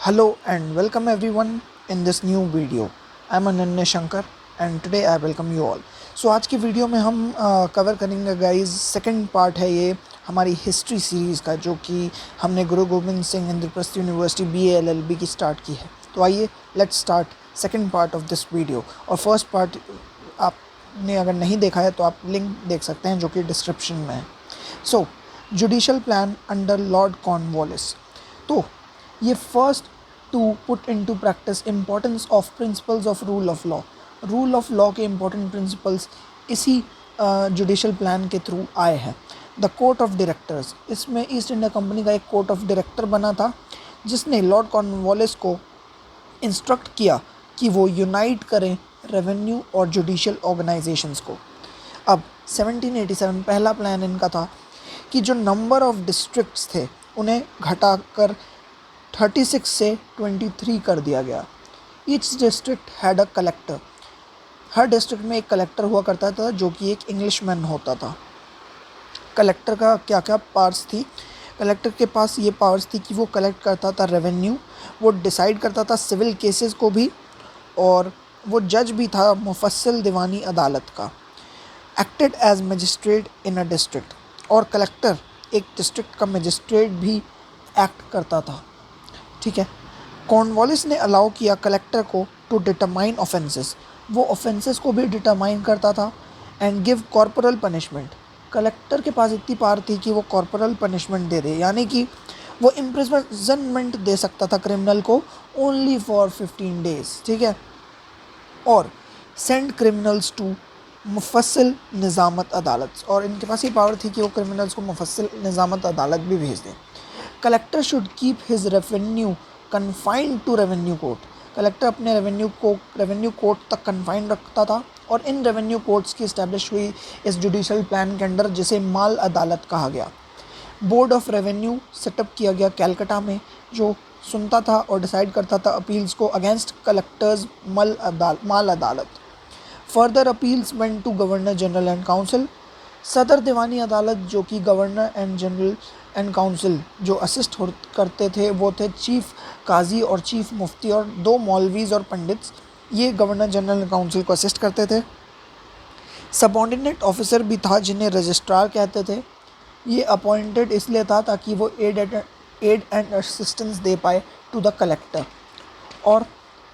Hello and welcome everyone in this new video. I'm Ananya Shankar and today I welcome you all. So आज की video में हम cover करेंगे guys second part है ये हमारी हिस्ट्री सीरीज़ का जो कि हमने गुरु Govind Singh Indraprastha university BA LLB की स्टार्ट की है। तो आइए let's start second part of this video. और फर्स्ट पार्ट आपने अगर नहीं देखा है तो आप लिंक देख सकते हैं जो कि डिस्क्रिप्शन में है। So judicial plan under Lord Cornwallis. तो ये first to put into practice importance of principles of rule of law के इम्पोर्टेंट प्रिंसिपल्स इसी जुडिशल प्लान के थ्रू आए हैं। द कोर्ट ऑफ डायरेक्टर्स, इसमें ईस्ट इंडिया कंपनी का एक कोर्ट ऑफ डायरेक्टर बना था जिसने लॉर्ड कॉर्नवालिस को इंस्ट्रक्ट किया कि वो यूनाइट करें रेवेन्यू और जुडिशल ऑर्गेनाइजेशंस को। अब 1787 पहला प्लान इनका था कि जो नंबर ऑफ डिस्ट्रिक्ट्स थे उन्हें घटाकर 36 से 23 कर दिया गया। Each district had a collector, her district में एक कलेक्टर हुआ करता था जो कि एक इंग्लिशमैन होता था। कलेक्टर का क्या क्या पावर्स थी? कलेक्टर के पास ये पावर्स थी कि वो कलेक्ट करता था रेवेन्यू, वो डिसाइड करता था सिविल केसेस को भी, और वो जज भी था मुफस्सिल दीवानी अदालत का। Acted as magistrate in a district, और कलेक्टर एक डिस्ट्रिक्ट का मजिस्ट्रेट भी एक्ट करता था। ठीक है। कॉर्नवालिस ने अलाउ किया कलेक्टर को टू डिटरमाइन ऑफेंसेस, वो ऑफेंसेस को भी डिटरमाइन करता था, and give corporal punishment. Collector के पास इतनी पावर थी कि वो कॉर्पोरल पनिशमेंट दे दे, यानी कि वो इम्प्रिजनमेंट दे सकता था क्रिमिनल को ओनली फॉर 15 डेज। ठीक है। और सेंड क्रिमिनल्स टू मुफस्सिल निज़ामत अदालत, और इनके पास ये पावर थी कि वो क्रिमिनल्स को मुफस्सिल निज़ामत अदालत भी भेज दें। Collector should keep his revenue confined to revenue court, collector अपने रेवेन्यू कोर्ट तक कन्फाइंड रखता था, और इन रेवेन्यू कोर्ट्स की इस्टेब्लिश हुई इस जुडिशल प्लान के अंडर, जिसे माल अदालत कहा गया। बोर्ड ऑफ रेवेन्यू सेटअप किया गया कैलकाटा में, जो सुनता था और डिसाइड करता था अपील्स को अगेंस्ट कलेक्टर्स माल अदालत। Further appeals went to governor general and council. सदर दीवानी अदालत, जो कि governor and general and council जो असिस्ट करते थे वो थे चीफ काजी और चीफ मुफ्ती और 2 मौलवीज और पंडित्स, ये गवर्नर जनरल एंड काउंसिल को असिस्ट करते थे। सबऑर्डिनेट ऑफिसर भी था जिन्हें रजिस्ट्रार कहते थे। ये अपॉइंटेड इसलिए था ताकि वो एड एंड असिस्टेंस दे पाए टू द कलेक्टर, और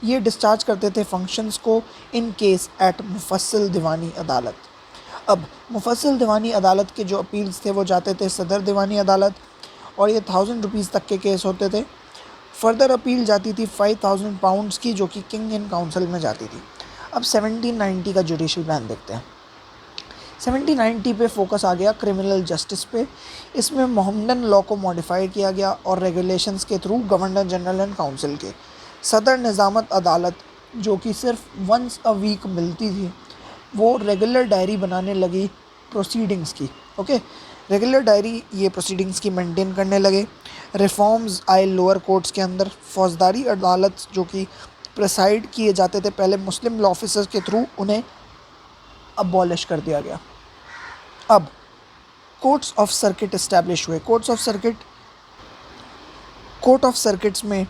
ये डिस्चार्ज करते थे फंक्शंस को इन केस एट मुफस्सिल दीवानी अदालत। अब मुफस्सिल दीवानी अदालत के जो अपील्स थे वो जाते थे सदर दीवानी अदालत, और ये 1000 रुपीज़ तक के केस होते थे। फर्दर अपील जाती थी 5000 पाउंड्स की, जो कि किंग इन काउंसिल में जाती थी। अब 1790 का जुडिशल प्लान देखते हैं। 1790 पे फोकस आ गया क्रिमिनल जस्टिस पे। इसमें मोहम्मदन लॉ को मॉडिफाई किया गया और रेगुलेशंस के through governor general and council के सदर निज़ामत अदालत, जो कि सिर्फ वंस अ वीक मिलती थी, वो रेगुलर डायरी बनाने लगी प्रोसीडिंग्स की। ओके, रेगुलर डायरी ये प्रोसीडिंग्स की मेंटेन करने लगे। रिफॉर्म्स आए लोअर कोर्ट्स के अंदर। फौजदारी अदालत जो कि प्रेसाइड किए जाते थे पहले मुस्लिम लॉ ऑफिसर्स के थ्रू, उन्हें अबॉलिश कर दिया गया। अब कोर्ट्स ऑफ सर्किट इस्टेब्लिश हुए। कोर्ट ऑफ सर्किट्स में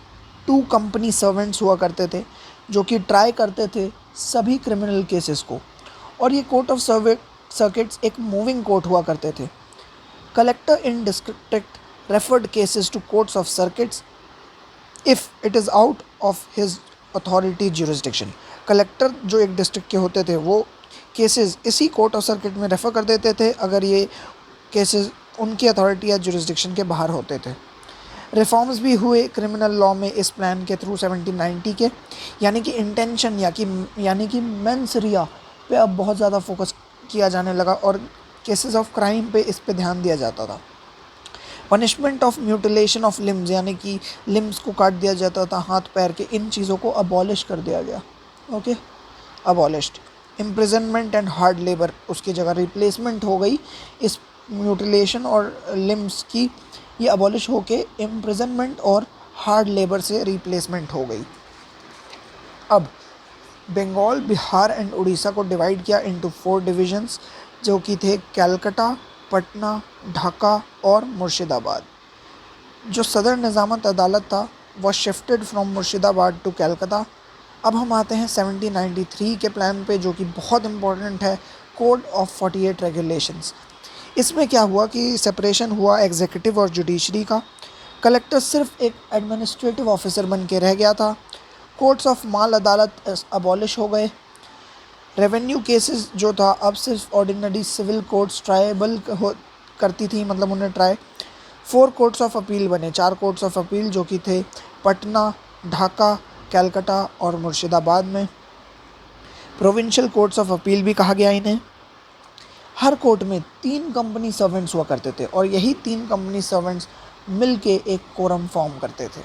2 कंपनी सर्वेंट्स हुआ करते थे जो कि ट्राई करते थे सभी क्रिमिनल केसेस को, और ये कोर्ट ऑफ सर्किट्स एक मूविंग कोर्ट हुआ करते थे। Collector in district referred cases to courts of circuits if it is out of his authority jurisdiction. Collector जो एक डिस्ट्रिक्ट के होते थे वो केसेस इसी कोर्ट ऑफ सर्किट में रेफ़र कर देते थे अगर ये केसेस उनकी अथॉरिटी या जुरिस्डिक्शन के बाहर होते थे। रिफॉर्म्स भी हुए क्रिमिनल लॉ में इस प्लान के थ्रू 1790 के, यानी कि इंटेंशन यानी कि मेंस रिया पे अब बहुत ज़्यादा फोकस किया जाने लगा, और केसेस ऑफ क्राइम पे इस पे ध्यान दिया जाता था। Punishment of mutilation of limbs, यानी कि लिम्स को काट दिया जाता था, हाथ पैर के, इन चीज़ों को अबॉलिश कर दिया गया। Okay, abolished. Imprisonment and hard labour, उसकी जगह रिप्लेसमेंट हो गई इस म्यूटिलेशन और लिम्स की, ये अबॉलिश होके इम्प्रिजनमेंट और हार्ड लेबर से रिप्लेसमेंट हो गई। अब बंगाल, बिहार एंड उड़ीसा को डिवाइड किया इनटू 4 डिविजन्स, जो कि थे कलकत्ता, पटना, ढाका और मुर्शिदाबाद। जो सदर निज़ामत अदालत था was shifted from Murshidabad to Calcutta. अब हम आते हैं 1793 के प्लान पे, जो कि बहुत इंपॉर्टेंट है, कोड ऑफ 48 रेगुलेशंस। इसमें क्या हुआ कि सेपरेशन हुआ एग्जीक्यूटिव और जुडिशरी का। कलेक्टर सिर्फ एक एडमिनिस्ट्रेटिव ऑफिसर बन के रह गया था। कोर्ट्स ऑफ माल अदालत अबॉलिश हो गए। रेवेन्यू केसेस जो था अब सिर्फ ऑर्डिनरी सिविल कोर्ट्स ट्रायबल करती थी, मतलब उन्हें ट्राई। 4 कोर्ट्स ऑफ अपील बने, 4 कोर्ट्स ऑफ अपील जो कि थे पटना, ढाका, कैलकाटा और मुर्शिदाबाद में। प्रोविंशियल कोर्ट्स ऑफ अपील भी कहा गया इन्हें। हर कोर्ट में 3 कंपनी सर्वेंट्स हुआ करते थे और यही 3 कंपनी सर्वेंट्स मिल के एक कोरम फॉर्म करते थे।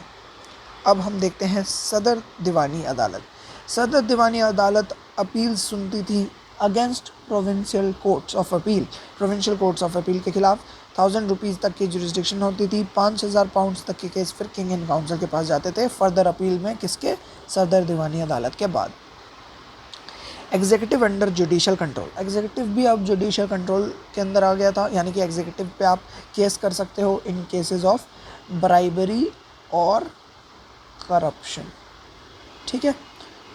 अब हम देखते हैं सदर दीवानी अदालत। सदर दीवानी अदालत अपील सुनती थी against provincial courts of appeal. Provincial courts of appeal के खिलाफ 1000 रुपीज़ तक की जुरिस्डिक्शन होती थी। 5000 पाउंड्स तक के केस फिर किंग एंड काउंसिल के पास जाते थे फर्दर अपील में, किसके? सदर दीवानी अदालत के बाद। Executive under judicial control. Executive भी अब जुडिशल कंट्रोल के अंदर आ गया था, यानी कि एग्जीक्यूटिव पे आप केस कर सकते हो इन केसेस ऑफ ब्राइबरी और करप्शन। ठीक है,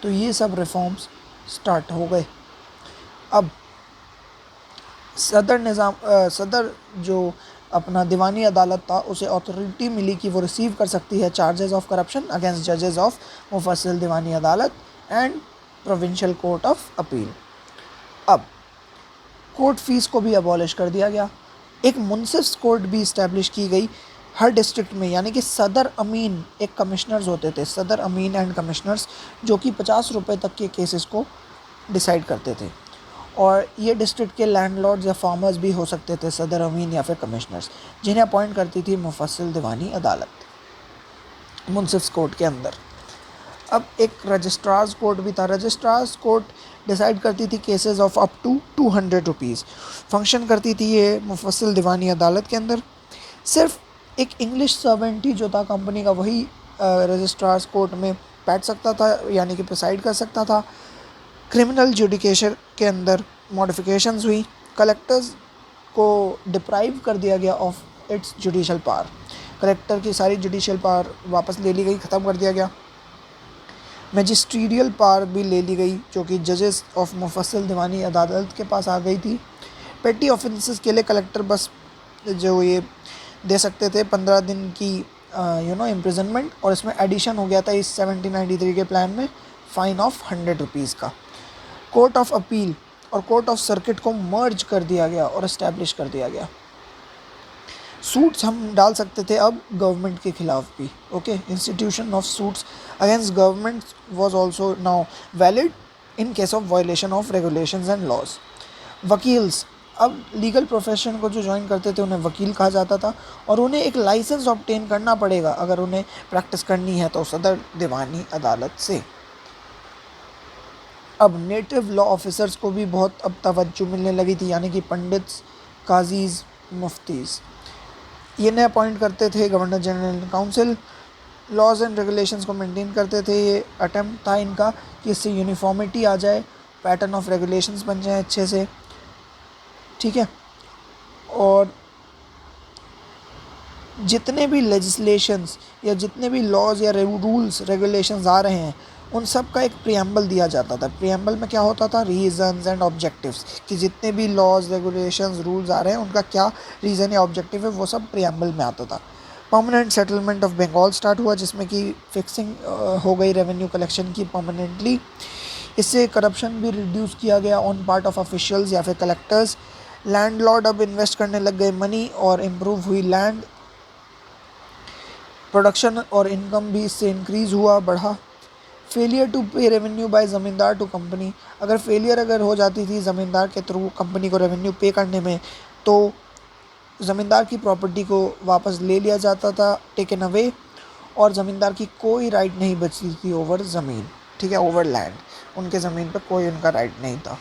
तो ये सब रिफॉर्म्स स्टार्ट हो गए। अब सदर जो अपना दीवानी अदालत था उसे अथॉरिटी मिली कि वो रिसीव कर सकती है चार्जेस ऑफ करप्शन अगेंस्ट जजेस ऑफ मुफस्सिल दीवानी अदालत and provincial court of appeal. अब कोर्ट फीस को भी अबॉलिश कर दिया गया। एक मुंसिफ्स कोर्ट भी इस्टेब्लिश की गई हर डिस्ट्रिक्ट में, यानी कि सदर अमीन एक कमिश्नर्स होते थे, सदर अमीन एंड कमिश्नर्स, जो कि 50 रुपये तक के केसेस को डिसाइड करते थे। और ये डिस्ट्रिक्ट के लैंडलॉर्ड्स या फार्मर्स भी हो सकते थे, सदर अमीन या फिर कमिश्नर्स, जिन्हें अपॉइंट करती थी मुफस्सिल दीवानी अदालत मुंसिफ्स कोर्ट के अंदर। अब एक रजिस्ट्रार्स कोर्ट भी था। रजिस्ट्रार्स कोर्ट डिसाइड करती थी cases of up to 200 rupees. Function करती थी ये मुफस्सिल दीवानी अदालत के अंदर। सिर्फ एक इंग्लिश सर्वेंट ही जो था कंपनी का, वही रजिस्ट्रार्स कोर्ट में बैठ सकता था, यानी कि प्रिसाइड कर सकता था। क्रिमिनल जुडिकेशन के अंदर मॉडिफिकेशंस हुई। कलेक्टर्स को डिप्राइव कर दिया गया of its judicial power. Collector की सारी जुडिशल पावर वापस ले ली गई, ख़त्म कर दिया गया। मैजिस्ट्रियल पावर भी ले ली गई, जो कि जजेस ऑफ मुफस्सिल दीवानी अदालत के पास आ गई थी। पेटी ऑफेंसेस के लिए कलेक्टर बस जो ये दे सकते थे 15 दिन की इम्प्रिजनमेंट, और इसमें एडिशन हो गया था इस 1793 के प्लान में फ़ाइन ऑफ 100 रुपीज़ का। कोर्ट ऑफ अपील और कोर्ट ऑफ सर्किट को मर्ज कर दिया गया और इस्टेब्लिश कर दिया गया। सूट्स हम डाल सकते थे अब गवर्नमेंट के खिलाफ भी। Okay, institution of suits against government was also now valid in case of violation of regulations and laws. वकील्स, अब लीगल प्रोफेशन को जो ज्वाइन करते थे उन्हें वकील कहा जाता था, और उन्हें एक लाइसेंस ऑब्टेन करना पड़ेगा अगर उन्हें प्रैक्टिस करनी है तो सदर दीवानी अदालत से। अब नेटिव लॉ ऑफिसर्स को भी बहुत अब तवज्जो मिलने लगी थी, यानी कि पंडित्स, काजीज़, मुफ्तीज़। ये नए अपॉइंट करते थे governor general council. Laws and regulations को मेंटेन करते थे। ये अटेम्प्ट था इनका कि इससे यूनिफॉर्मिटी आ जाए, पैटर्न ऑफ रेगुलेशंस बन जाए अच्छे से। ठीक है, और जितने भी लेजिस्लेशंस या जितने भी लॉज या रूल्स रेगुलेशंस आ रहे हैं उन सब का एक प्रियम्बल दिया जाता था। प्रियम्बल में क्या होता था? रीजंस एंड ऑब्जेक्टिव्स, कि जितने भी लॉज रेगुलेशंस रूल्स आ रहे हैं उनका क्या रीज़न या ऑब्जेक्टिव है, वो सब प्रियम्बल में आता था। Permanent settlement of Bengal start हुआ, जिसमें कि फिक्सिंग हो गई रेवेन्यू कलेक्शन की परमानेंटली। इससे करप्शन भी रिड्यूस किया गया ऑन पार्ट ऑफ ऑफिशियल्स या फिर कलेक्टर्स। लैंडलॉर्ड अब इन्वेस्ट करने लग गए मनी और इम्प्रूव हुई लैंड। प्रोडक्शन और इनकम भी इससे इंक्रीज़ हुआ, बढ़ा। फेलियर टू पे रेवेन्यू बाय ज़मींदार टू कंपनी, अगर फेलियर हो जाती थी ज़मींदार के थ्रू कंपनी को रेवेन्यू पे करने में, तो ज़मींदार की प्रॉपर्टी को वापस ले लिया जाता था, टेकन अवे, और ज़मींदार की कोई राइट नहीं बचती थी ओवर ज़मीन। ठीक है, ओवर लैंड, उनके ज़मीन पर कोई उनका राइट नहीं था।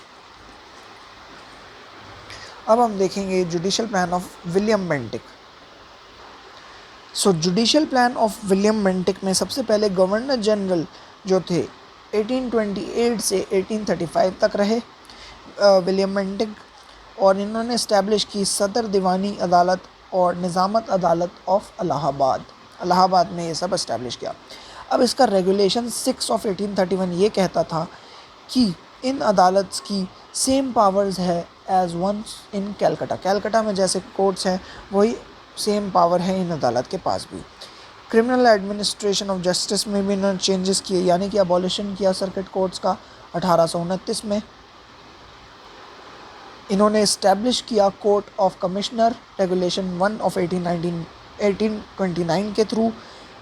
अब हम देखेंगे judicial plan of William Bentinck. So judicial plan of William Bentinck में सबसे पहले गवर्नर जनरल जो थे 1828 से 1835 तक रहे विलियम बेंटिक, और इन्होंने इस्टेब्लिश की सदर दीवानी अदालत और निज़ामत अदालत ऑफ इलाहाबाद। इलाहाबाद में ये सब इस्टेब्लिश किया। अब इसका रेगुलेशन 6 ऑफ 1831 ये कहता था कि इन अदालत की सेम पावर्स है as once in Calcutta. Calcutta में जैसे कोर्ट्स हैं वही सेम पावर है इन अदालत के पास भी। क्रिमिनल एडमिनिस्ट्रेशन ऑफ जस्टिस में भी इन्होंने चेंजेस किए, यानी कि अबॉलिशन किया सर्किट कोर्ट्स का 1829 में। इन्होंने इस्टेब्लिश किया court of commissioner regulation 1 of 1829 के through.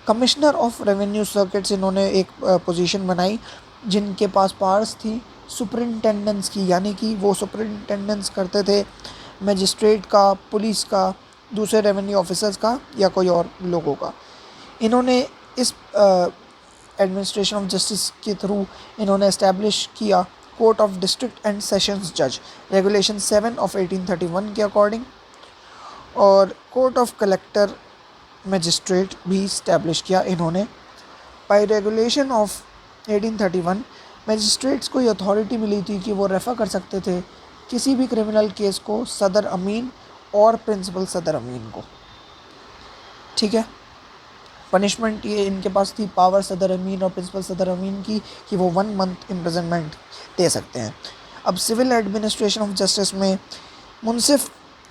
Commissioner of revenue circuits इन्होंने एक पोजीशन बनाई जिनके पास पावर्स थी सुपरिंटेंडेंस की, यानी कि वो सुपरिंटेंडेंस करते थे मजिस्ट्रेट का, पुलिस का, दूसरे रेवेन्यू ऑफिसर्स का या कोई और लोगों का। इन्होंने इस एडमिनिस्ट्रेशन ऑफ जस्टिस के थ्रू इन्होंने इस्टेब्लिश किया court of district and sessions जज रेगुलेशन 7 ऑफ 1831 के अकॉर्डिंग, और कोर्ट ऑफ कलेक्टर मजिस्ट्रेट भी इस्टेब्लिश किया इन्होंने। बाय रेगुलेशन ऑफ 1831 मजिस्ट्रेट्स को ये अथॉरिटी मिली थी कि वो रेफ़र कर सकते थे किसी भी क्रिमिनल केस को सदर अमीन और प्रिंसिपल सदर अमीन को। ठीक है, पनिशमेंट ये इनके पास थी पावर सदर अमीन और प्रिंसिपल सदर अमीन की कि वो 1 मंथ इम्प्रिजनमेंट दे सकते हैं। अब सिविल एडमिनिस्ट्रेशन ऑफ जस्टिस में मुंसिफ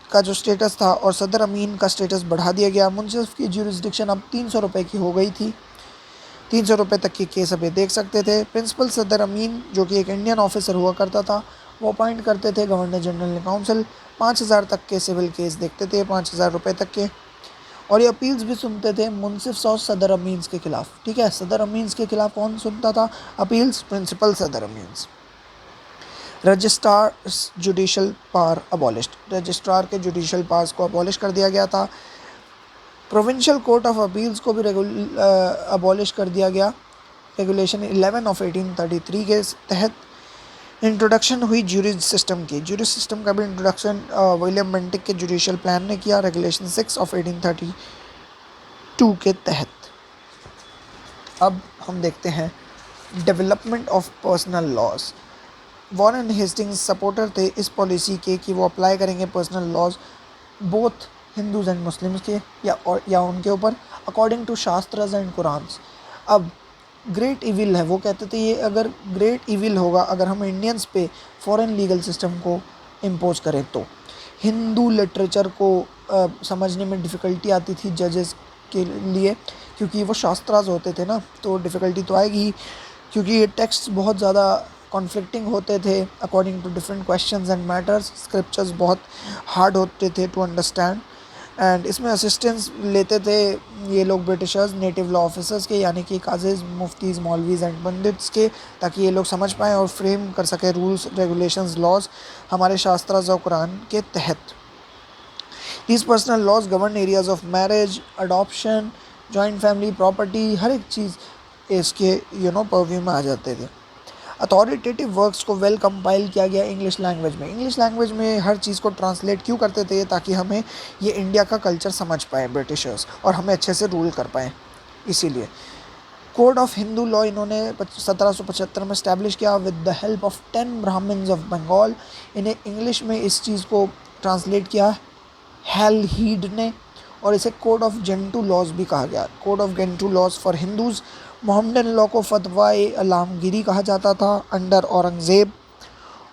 का जो स्टेटस था और सदर अमीन का स्टेटस बढ़ा दिया गया। मुंसिफ की ज्यूरिसडिक्शन अब 300 रुपये की हो गई थी, 300 रुपये तक के केस अब ये देख सकते थे। प्रिंसिपल सदर अमीन जो कि एक इंडियन ऑफिसर हुआ करता था वो अपॉइंट करते थे गवर्नर जनरल काउंसिल। 5000 तक के सिविल केस देखते थे, 5000 रुपये तक के, और ये अपील्स भी सुनते थे मुंसिफ और सदर अमीन्स के खिलाफ। ठीक है, सदर अमीन्स के खिलाफ कौन सुनता था अपील्स? प्रिंसिपल सदर amines. Registrar judicial power abolished, registrar के जुडिशल पावर्स को अबॉलिश कर दिया गया था। प्रोविंशियल कोर्ट ऑफ अपील्स को भी अबॉलिश कर दिया गया रेगुलेशन 11 ऑफ 1833 के तहत। इंट्रोडक्शन हुई ज्यूरी सिस्टम की, ज्यूरी सिस्टम का भी इंट्रोडक्शन विलियम बेंटिक के जुडिशियल प्लान ने किया रेगुलेशन 6 ऑफ 1832 के तहत। अब हम देखते हैं development of personal laws. Warren Hastings supporter थे इस पॉलिसी के कि वो अप्लाई करेंगे personal laws both Hindus and Muslims के या उनके ऊपर according to shastras and Qurans. अब ग्रेट इविल है, वो कहते थे ये अगर ग्रेट इविल होगा अगर हम इंडियंस पे फॉरेन लीगल सिस्टम को इम्पोज करें तो। हिंदू लिटरेचर को समझने में डिफ़िकल्टी आती थी जजेस के लिए क्योंकि वो शास्त्रास होते थे ना, तो डिफ़िकल्टी तो आएगी क्योंकि ये टेक्स्ट बहुत ज़्यादा कॉन्फ्लिक्टिंग होते थे according to different questions and matters. Scriptures बहुत हार्ड होते थे टू अंडरस्टैंड, एंड इसमें असिस्टेंस लेते थे ये लोग ब्रिटिशर्स नेटिव लॉ ऑफिसर्स के, यानी कि काजीज, मुफ्तीज़, मौलवीज़ एंड पंडित्स के, ताकि ये लोग समझ पाएँ और फ्रेम कर सकें रूल्स, रेगुलेशंस, लॉज हमारे शास्त्रास और कुरान के तहत। These personal laws govern areas of marriage, adoption, joint family, property, हर एक चीज़ इसके परव्यू में आ जाते थे। अथॉरिटेटिव वर्क्स को वेल कंपाइल किया गया इंग्लिश लैंग्वेज में। इंग्लिश लैंग्वेज में हर चीज़ को ट्रांसलेट क्यों करते थे? ताकि हमें ये इंडिया का कल्चर समझ पाए ब्रिटिशर्स और हमें अच्छे से रूल कर पाएँ, इसीलिए। कोड ऑफ हिंदू लॉ इन्होंने 1775 में इस्टेब्लिश किया with the help of 10 Brahmins of Bengal. इन्हें इंग्लिश में इस चीज़ को ट्रांसलेट किया हेल हीड ने, और इसे कोड ऑफ जेंटू लॉज भी कहा गया, code of Gentoo laws for Hindus. Mohammedan law को फतवाए अलामगिरी कहा जाता था अंडर औरंगज़ेब,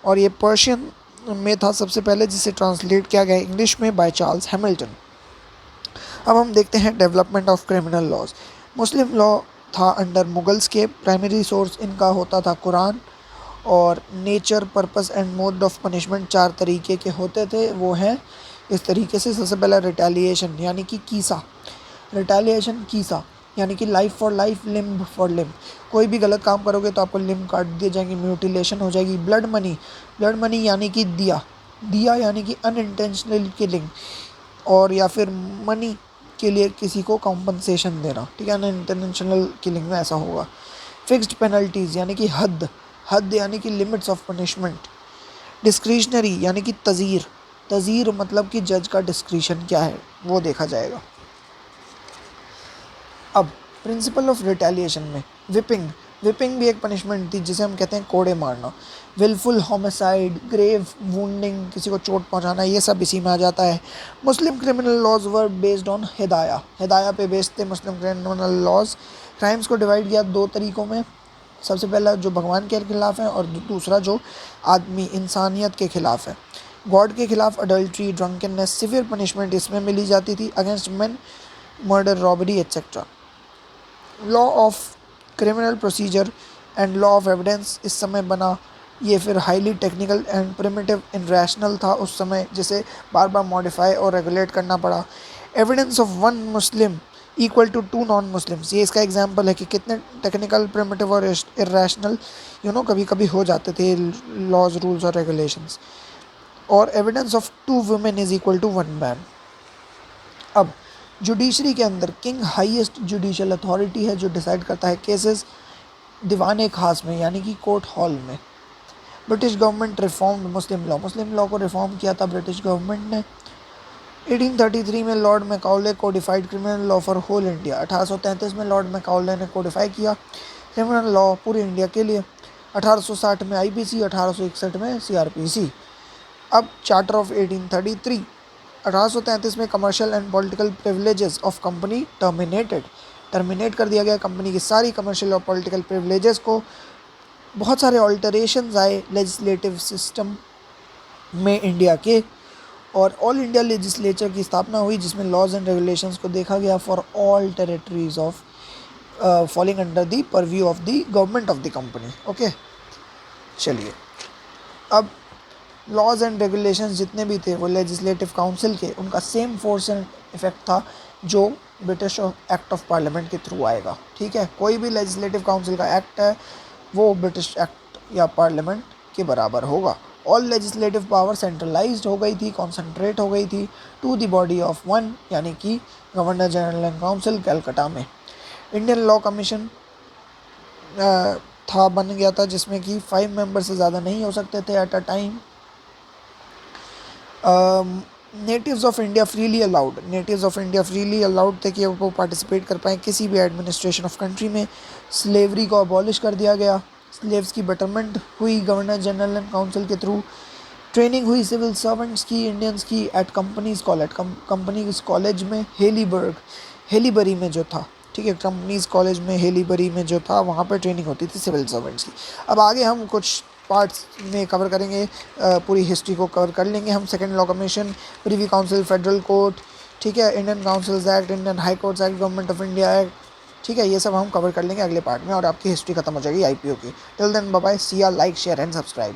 और ये पर्शियन में था सबसे पहले, जिसे ट्रांसलेट किया गया इंग्लिश में बाय चार्ल्स हैमिल्टन। अब हम देखते हैं development of criminal laws. Muslim law था अंडर मुगल्स के, प्राइमरी सोर्स इनका होता था कुरान, और nature, purpose and mode of punishment 4 तरीके के होते थे। वो हैं इस तरीके से, सबसे पहला रिटेलिएशन यानी कि कीसा, रिटेलिएशन कीसा यानी कि life for life, limb for limb. कोई भी गलत काम करोगे तो आपको लिम्ब काट दिए जाएंगे, म्यूटिलेशन हो जाएगी। ब्लड मनी, ब्लड मनी यानी कि दिया, दिया यानी कि अनइंटेंशनल किलिंग, और या फिर मनी के लिए किसी को कॉम्पनसेशन देना, ठीक है, अनइंटेंशनल किलिंग में ऐसा होगा। फिक्स्ड पेनल्टीज़ यानी कि हद, हद यानी कि लिमिट्स ऑफ पनिशमेंट। डिस्क्रिशनरी यानी कि तज़ीर, तज़ीर मतलब कि जज का डिस्क्रिशन क्या है वो देखा जाएगा। अब प्रिंसिपल ऑफ रिटेलिएशन में विपिंग, विपिंग भी एक पनिशमेंट थी जिसे हम कहते हैं कोड़े मारना। विलफुल होमिसाइड, ग्रेव वुंडिंग, किसी को चोट पहुंचाना, ये सब इसी में आ जाता है। Muslim criminal laws were based on Hidaya, Hidaya पे बेस्ड थे मुस्लिम क्रिमिनल लॉज। क्राइम्स को डिवाइड किया दो तरीक़ों में, सबसे पहला जो भगवान के खिलाफ है और दूसरा जो आदमी इंसानियत के खिलाफ है। गॉड के खिलाफ अडल्ट्री, ड्रंकननेस, सिवियर पनिशमेंट इसमें मिली जाती थी। Against main murder, robbery etcetera. Law of criminal procedure and law of evidence इस समय बना। ये फिर हाईली टेक्निकल एंड प्रिमिटिव इनरेशनल था उस समय, जिसे बार बार मॉडिफाई और रेगुलेट करना पड़ा। Evidence of one Muslim equal to two non Muslims, ये इसका एग्जांपल है कि कितने टेक्निकल, प्रिमिटिव और इरेशनल कभी कभी हो जाते थे लॉज, रूल्स और रेगुलेशंस। और evidence of two women is equal to one man. अब जुडिशरी के अंदर किंग हाईएस्ट जुडिशियल अथॉरिटी है जो डिसाइड करता है केसेस दीवान खास में, यानी कि कोर्ट हॉल में। British government reformed Muslim law को रिफॉर्म किया था ब्रिटिश गवर्नमेंट ने। 1833 में Lord Macaulay codified criminal law for whole India. 1833 में लॉर्ड मैकाउले ने कोडिफाई किया क्रिमिनल लॉ पूरे इंडिया के लिए। 1860 में आईपीसी, 1861 में सीआरपीसी। अब चार्टर ऑफ 1833, 1833 में commercial and political privileges of company terminate कर दिया गया कंपनी की सारी कमर्शियल और पॉलिटिकल प्रिविलेजेस को। बहुत सारे ऑल्टरेशंस आए लेजिस्लेटिव सिस्टम में इंडिया के, और ऑल इंडिया लेजिस्लेचर की स्थापना हुई जिसमें लॉज एंड रेगुलेशंस को देखा गया for all territories of falling under the purview of the government of the company. Okay, चलिए अब लॉज एंड रेगुलेशंस जितने भी थे वो लेजिस्लेटिव काउंसिल के, उनका सेम फोर्स एंड इफेक्ट था जो ब्रिटिश एक्ट ऑफ पार्लियामेंट के थ्रू आएगा। ठीक है, कोई भी लेजिस्लेटिव काउंसिल का एक्ट है वो ब्रिटिश एक्ट या पार्लियामेंट के बराबर होगा। ऑल लेजिस्लेटिव पावर सेंट्रलाइज्ड हो गई थी, कॉन्सेंट्रेट हो गई थी to the body of one, यानी कि governor general and council Calcutta में। इंडियन लॉ कमीशन बन गया था जिसमें कि 5 मेंबर से ज़्यादा नहीं हो सकते थे at a time. Natives of India freely allowed थे कि वो पार्टिसिपेट कर पाएँ किसी भी एडमिनिस्ट्रेशन ऑफ कंट्री में। स्लेवरी को अबॉलिश कर दिया गया। स्लेव्स की बेटरमेंट हुई गवर्नर जनरल एंड काउंसिल के थ्रू। ट्रेनिंग हुई सिविल सर्वेंट्स की, इंडियंस की एट कंपनीज कॉलेज में हेलीबरी में जो था। ठीक है, कंपनीज कॉलेज में हेलीबरी में जो था वहाँ पर ट्रेनिंग होती थी सिविल सर्वेंट्स की। अब आगे हम कुछ पार्ट्स में कवर करेंगे, पूरी हिस्ट्री को कवर कर लेंगे हम। Second law commission, privy council, federal court, ठीक है, Indian councils act, Indian high courts act, government of India act. ठीक है, ये सब हम कवर कर लेंगे अगले पार्ट में और आपकी हिस्ट्री खत्म हो जाएगी आईपीओ की। टिल देन बाय बाय, सी या, लाइक शेयर एंड सब्सक्राइब।